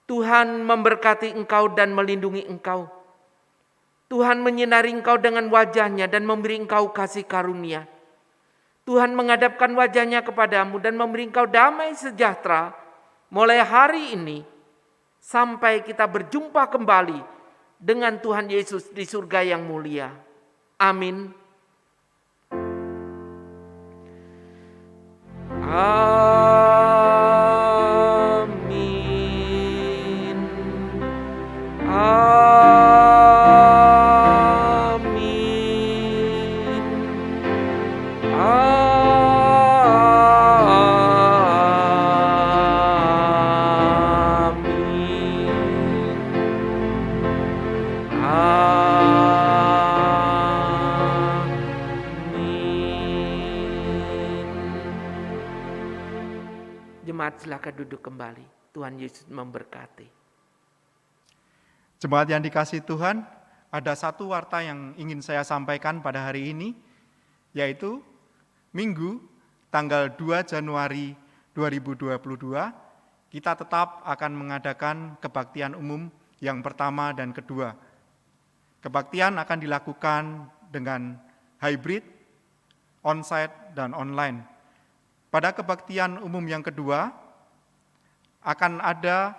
Tuhan memberkati engkau dan melindungi engkau. Tuhan menyinari engkau dengan wajahnya dan memberi engkau kasih karunia. Tuhan menghadapkan wajahnya kepadamu dan memberi engkau damai sejahtera mulai hari ini sampai kita berjumpa kembali dengan Tuhan Yesus di surga yang mulia. Amin. Amin. Amin. Jemaat silakan duduk kembali. Tuhan Yesus memberkati. Jemaat yang dikasihi Tuhan, ada satu warta yang ingin saya sampaikan pada hari ini, yaitu Minggu tanggal 2 Januari 2022, kita tetap akan mengadakan kebaktian umum yang pertama dan kedua. Kebaktian akan dilakukan dengan hybrid, onsite, dan online. Pada kebaktian umum yang kedua, akan ada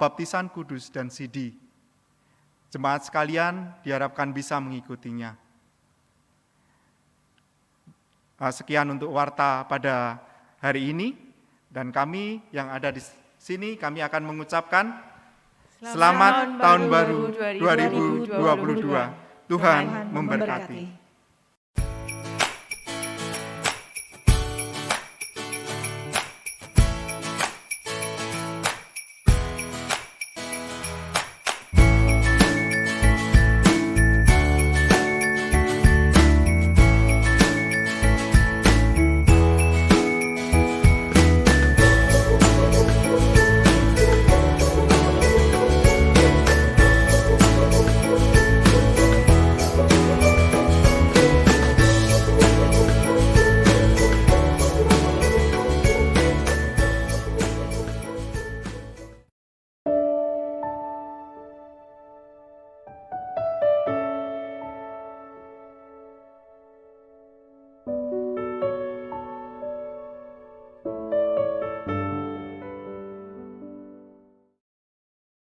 baptisan kudus dan CD. Jemaat sekalian diharapkan bisa mengikutinya. Sekian untuk warta pada hari ini, dan kami yang ada di sini, kami akan mengucapkan Selamat Tahun Baru 2022. Tuhan memberkati.